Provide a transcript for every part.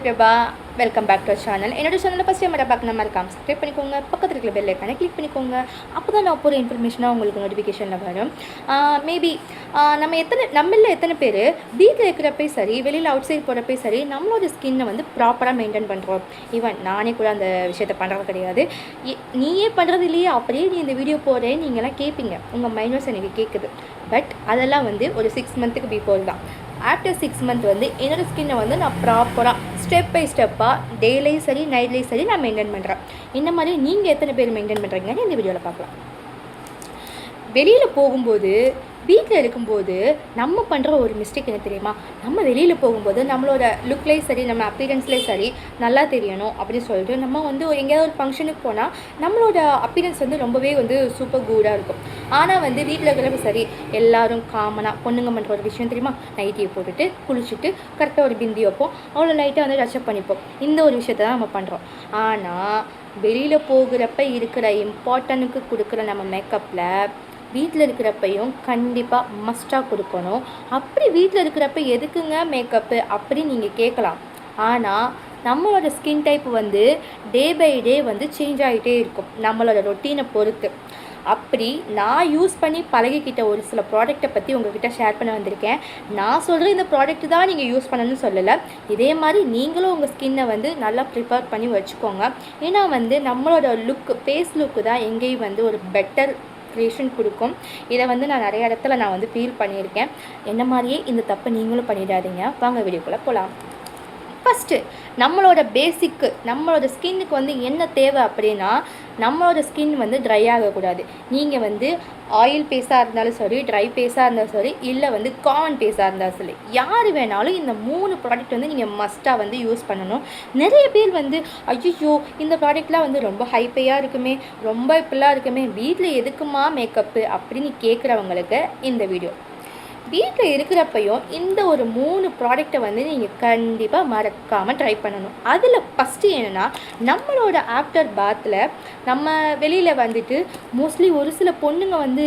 Prabha welcome back to channel. என்னோட சேனலில் first time பார்க்க மறக்காம சப்ஸ்கிரைப் பண்ணிக்கோங்க. பக்கத்தில் இருக்கிற பெல் ஐக்கானை கிளிக் பண்ணிக்கோங்க. அப்போ தான் நான் போகிற இன்ஃபர்மேஷனாக உங்களுக்கு நோட்டிஃபிகேஷனில் வரும். மேபி நம்மள எத்தனை பேர் வீட்டில் இருக்கிறப்பே சரி, வெளியில் அவுட் சைட் போகிறப்பே சரி, நம்மளோட ஸ்கின்னை வந்து ப்ராப்பராக மெயின்டைன் பண்ணுறோம். ஈவன் நானே கூட அந்த விஷயத்தை பண்ணுறது கிடையாது. நீயே பண்ணுறது இல்லையே, அப்படியே நீ இந்த வீடியோ போகிறேன் நீங்கள்லாம் கேட்பீங்க. உங்கள் மைனஸ் எனக்கு கேட்குது. பட் அதெல்லாம் வந்து ஒரு 6 மந்த்துக்கு பிஃபோர் தான். ஆஃப்டர் 6 மந்த் வந்து என்னோடய ஸ்கின்னை வந்து நான் ப்ராப்பராக ஸ்டெப் பை ஸ்டெப்பாக டேலையும் சரி நைட்லேயும் சரி நான் மெயின்டைன் பண்ணுறேன். இந்த மாதிரி நீங்கள் எத்தனை பேர் மெயின்டைன் பண்ணுறீங்கன்னு இந்த வீடியோவில் பார்க்கலாம். வெளியில் போகும்போது, வீட்டில் இருக்கும்போது நம்ம பண்ணுற ஒரு மிஸ்டேக் என்ன தெரியுமா? நம்ம வெளியில் போகும்போது நம்மளோட லுக்லேயும் சரி, நம்ம அப்பீரன்ஸ்லேயும் சரி நல்லா தெரியணும் அப்படின்னு சொல்லிட்டு நம்ம வந்து எங்கேயாவது ஒரு ஃபங்க்ஷனுக்கு போனால் நம்மளோட அப்பீரன்ஸ் வந்து ரொம்பவே வந்து சூப்பர் குடாக இருக்கும். ஆனால் வந்து வீட்டில் இருக்கிறப்ப சரி, எல்லோரும் காமனாக பொண்ணுங்க பண்ணுற ஒரு விஷயம் தெரியுமா? நைட்டியை போட்டுட்டு குளிச்சுட்டு கரெக்டாக ஒரு பிந்தி வைப்போம், அவ்வளோ லைட்டாக வந்து டச்சப் பண்ணிப்போம். இந்த ஒரு விஷயத்தை தான் நம்ம பண்ணுறோம். ஆனால் வெளியில் போகிறப்ப இருக்கிற இம்பார்ட்டனுக்கு கொடுக்குற நம்ம மேக்கப்பில் வீட்டில் இருக்கிறப்பையும் கண்டிப்பாக மஸ்ட்டாக கொடுக்கணும். அப்படி வீட்டில் இருக்கிறப்ப எதுக்குங்க மேக்கப்பு அப்படி நீங்கள் கேட்கலாம். ஆனால் நம்மளோட ஸ்கின் டைப் வந்து டே பை டே வந்து சேஞ்ச் ஆகிட்டே இருக்கும் நம்மளோட ரொட்டீனை பொறுத்து. அப்படி நான் யூஸ் பண்ணி பழகிக்கிட்ட ஒரு சில ப்ராடக்ட்டை பற்றி உங்கள்கிட்ட ஷேர் பண்ண வந்திருக்கேன். நான் சொல்கிற இந்த ப்ராடக்ட் தான் நீங்கள் யூஸ் பண்ணணும்னு சொல்லலை. இதே மாதிரி நீங்களும் உங்கள் ஸ்கின்னை வந்து நல்லா ப்ரிப்பேர் பண்ணி வச்சுக்கோங்க. ஏன்னா வந்து நம்மளோட ஃபேஸ் லுக்கு தான் எங்கேயும் வந்து ஒரு பெட்டர் க்ரியேஷன் கொடுக்கும். இதை வந்து நான் நிறைய இடத்துல நான் வந்து ஃபீல் பண்ணியிருக்கேன். என்ன மாதிரியே இந்த தப்பை நீங்களும் பண்ணிடாதீங்க. வாங்க வீடியோக்குள்ளே போகலாம். ஃபஸ்ட்டு நம்மளோட பேசிக்கு, நம்மளோட ஸ்கின்னுக்கு வந்து என்ன தேவை அப்படின்னா, நம்மளோட ஸ்கின் வந்து ட்ரை ஆகக்கூடாது. நீங்கள் வந்து ஆயில் பேஸாக இருந்தாலும் சரி, ட்ரை பேஸாக இருந்தாலும் சரி, இல்லை வந்து காமன் பேஸாக இருந்தாலும் சரி, யார் வேணாலும் இந்த 3 ப்ராடக்ட் வந்து நீங்கள் மஸ்ட்டாக வந்து யூஸ் பண்ணணும். நிறைய பேர் வந்து ஐயோ இந்த ப்ராடக்ட்லாம் வந்து ரொம்ப ஹைப்பையாக இருக்குமே, ரொம்ப இப்படிலாம் இருக்குமே, வீட்டில் எதுக்குமா மேக்கப்பு அப்படின்னு கேட்குறவங்களுக்கு இந்த வீடியோ. வீட்டில் இருக்கிறப்பையும் இந்த ஒரு 3 ப்ராடக்டை வந்து நீங்கள் கண்டிப்பாக மறக்காமல் ட்ரை பண்ணணும். அதில் ஃபஸ்ட்டு என்னென்னா, நம்மளோட ஆஃப்டர் பாத்தில் நம்ம வெளியில் வந்துட்டு மோஸ்ட்லி ஒரு சில பொண்ணுங்க வந்து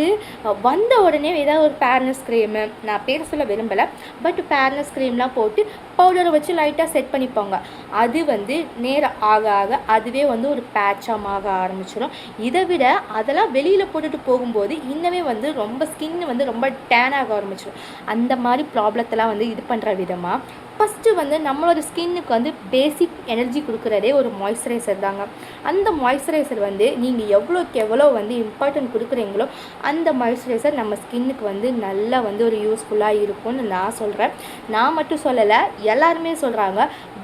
வந்த உடனே ஏதாவது ஒரு ஃபேர்னஸ் க்ரீமு, நான் பேர் சொல்ல விரும்பலை, பட் ஃபேர்னஸ் க்ரீம்லாம் போட்டு பவுடரை வச்சு லைட்டாக செட் பண்ணிப்பாங்க. அது வந்து நேரம் ஆக ஆக அதுவே வந்து ஒரு பேட்சாக ஆக ஆரம்பிச்சிடும். இதை விட அதெல்லாம் வெளியில் போட்டுட்டு போகும்போது இன்னமே வந்து ரொம்ப ஸ்கின் வந்து ரொம்ப டேன் ஆக ஆரம்பிச்சிடும். அந்த மாதிரி ப்ராப்ளத்தெல்லாம் வந்து இது பண்ணுற விதமாக ஃபஸ்ட்டு வந்து நம்மளோட ஸ்கின்னுக்கு வந்து பேசிக் எனர்ஜி கொடுக்குறதே ஒரு மாய்ஸ்சரைசர் தாங்க. அந்த மாய்ஸ்சரைசர் வந்து நீங்கள் எவ்வளோக்கு எவ்வளோ வந்து இம்பார்ட்டன்ட் கொடுக்குறீங்களோ அந்த மாய்ஸ்சரைசர் நம்ம ஸ்கின்னுக்கு வந்து நல்லா வந்து ஒரு யூஸ்ஃபுல்லாக இருக்கும்னு நான் சொல்கிறேன். நான் மட்டும் சொல்லலை, எல்லாருமே சொல்கிறாங்க.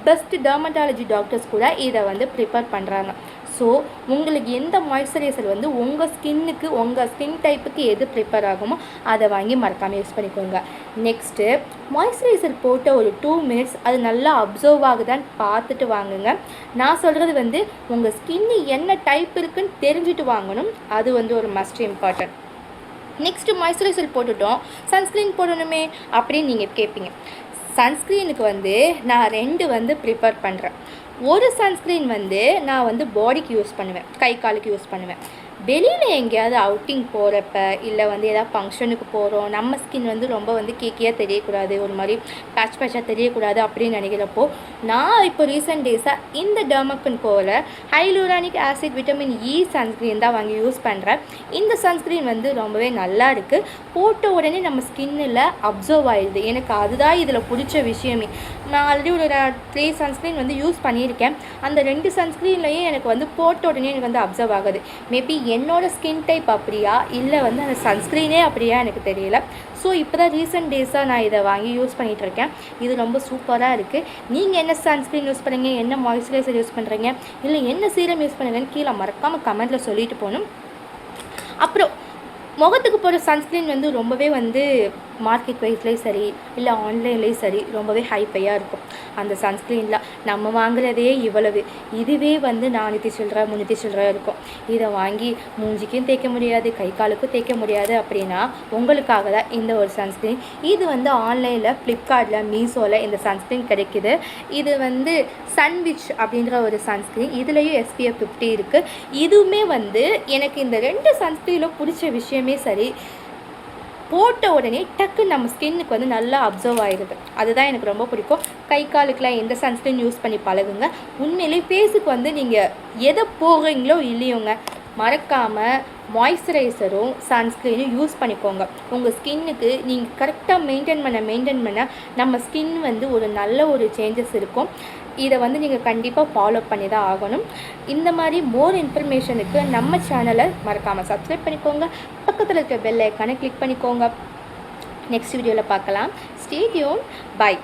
பெஸ்ட் டெர்மட்டாலஜி டாக்டர்ஸ் கூட இதை வந்து ப்ரிப்பேர் பண்ணுறாங்க. ஸோ உங்களுக்கு எந்த மாய்ஸ்சரைசர் வந்து உங்கள் ஸ்கின்னுக்கு, உங்கள் ஸ்கின் டைப்புக்கு எது ப்ரிப்பேர் ஆகுமோ அதை வாங்கி மறக்காமல் யூஸ் பண்ணிக்கோங்க. நெக்ஸ்ட்டு மாய்ஸ்சரைசர் போட்ட ஒரு 2 மினிட்ஸ் அது நல்லா அப்சர்வ் ஆகுதான்னு பார்த்துட்டு வாங்குங்க. நான் சொல்கிறது வந்து உங்கள் ஸ்கின்னு என்ன டைப் இருக்குன்னு தெரிஞ்சுட்டு வாங்கணும். அது வந்து ஒரு மஸ்ட் இம்பார்ட்டன்ட். நெக்ஸ்ட்டு மாய்ஸ்சரைசர் போட்டுட்டோம், சன்ஸ்க்ரீன் போடணுமே அப்படின்னு நீங்கள் கேட்பீங்க. சன்ஸ்க்ரீனுக்கு வந்து நான் 2 வந்து ப்ரிப்பேர் பண்ணுறேன். ஒரு சன்ஸ்க்ரீன் வந்து நான் வந்து பாடிக்கு யூஸ் பண்ணுவேன், கை காலுக்கு யூஸ் பண்ணுவேன். வெளியில் எங்கேயாவது அவுட்டிங் போகிறப்ப, இல்லை வந்து எதாவது ஃபங்க்ஷனுக்கு போகிறோம், நம்ம ஸ்கின் வந்து ரொம்ப வந்து கேக்கியாக தெரியக்கூடாது, ஒரு மாதிரி பேட்சாக தெரியக்கூடாது அப்படின்னு நினைக்கிறப்போ, நான் இப்போ ரீசெண்ட் டேஸாக இந்த டெர்மக்கன் போகிற hyaluronic acid vitamin E sunscreen தான் வாங்கி யூஸ் பண்ணுறேன். இந்த சன்ஸ்க்ரீன் வந்து ரொம்பவே நல்லா இருக்குது. போட்ட உடனே நம்ம ஸ்கின்னில் அப்சர்வ் ஆகிடுது. எனக்கு அதுதான் இதில் பிடிச்ச விஷயமே. நான் ஆல்ரெடி ஒரு 3 சன்ஸ்க்ரீன் வந்து யூஸ் பண்ணியிருக்கேன். அந்த 2 சன்ஸ்க்ரீன்லேயும் எனக்கு வந்து போட்ட உடனே எனக்கு வந்து அப்சர்வ் ஆகுது. மேபி என்னோட ஸ்கின் டைப் அப்படியா, இல்லை வந்து அந்த சன்ஸ்க்ரீனே அப்படியா எனக்கு தெரியல. ஸோ இப்போ தான் ரீசெண்ட் டேஸாக நான் இதை வாங்கி யூஸ் பண்ணிகிட்ருக்கேன். இது ரொம்ப சூப்பராக இருக்குது. நீங்கள் என்ன சன்ஸ்க்ரீன் யூஸ் பண்ணுறீங்க, என்ன மாய்ஸ்சரைசர் யூஸ் பண்ணுறீங்க, இல்லை என்ன சீரம் யூஸ் பண்ணுறீங்கன்னு கீழே மறக்காமல் கமெண்ட்டில் சொல்லிட்டு போகணும். அப்புறம் முகத்துக்கு போகிற சன்ஸ்க்ரீன் வந்து ரொம்பவே வந்து மார்க்கெட் வைஸ்லேயும் சரி, இல்லை ஆன்லைன்லேயும் சரி ரொம்பவே ஹைப்பையாக இருக்கும். அந்த சன்ஸ்க்ரீனில் நம்ம வாங்குறதே இவ்வளவு, இதுவே வந்து 400 சில்லறை 300 சில்லறை இருக்கும். இதை வாங்கி மூஞ்சிக்கும் தேய்க்க முடியாது, கை காலுக்கும் தேய்க்க முடியாது. அப்படின்னா உங்களுக்காக தான் இந்த ஒரு சன்ஸ்க்ரீன். இது வந்து ஆன்லைனில் ஃப்ளிப்கார்ட்டில், மீஷோவில் இந்த சன்ஸ்க்ரீன் கிடைக்கிது. இது வந்து சன்விச் அப்படின்ற ஒரு சன்ஸ்க்ரீன். இதுலேயும் SPF 50 இருக்குது. இதுவுமே வந்து எனக்கு இந்த 2 சன்ஸ்க்ரீனில் பிடிச்ச விஷயமே சரி, போட்ட உடனே டக்கு நம்ம ஸ்கின்னுக்கு வந்து நல்லா அப்சர்வ் ஆகிடுது. அதுதான் எனக்கு ரொம்ப பிடிக்கும். கை காலுக்கெலாம் எந்த சன்ஸ்க்ரீன் யூஸ் பண்ணி பழகுங்க. உண்மையிலேயே ஃபேஸுக்கு வந்து நீங்கள் எதை போகிறீங்களோ இல்லையோங்க, மறக்காமல் மாய்ஸ்சரைசரும் சன்ஸ்க்ரீனும் யூஸ் பண்ணிக்கோங்க. உங்கள் ஸ்கின்னுக்கு நீங்கள் கரெக்டாக மெயின்டைன் பண்ண நம்ம ஸ்கின் வந்து ஒரு நல்ல ஒரு சேஞ்சஸ் இருக்கும். இதை வந்து நீங்கள் கண்டிப்பாக ஃபாலோ பண்ணி தான் ஆகணும். இந்த மாதிரி மோர் இன்ஃபர்மேஷனுக்கு நம்ம சேனலை மறக்காமல் சப்ஸ்கிரைப் பண்ணிக்கோங்க. பக்கத்தில் இருக்க பெல் ஐக்கானை கிளிக் பண்ணிக்கோங்க. நெக்ஸ்ட் வீடியோவில் பார்க்கலாம். Stay tune. பை.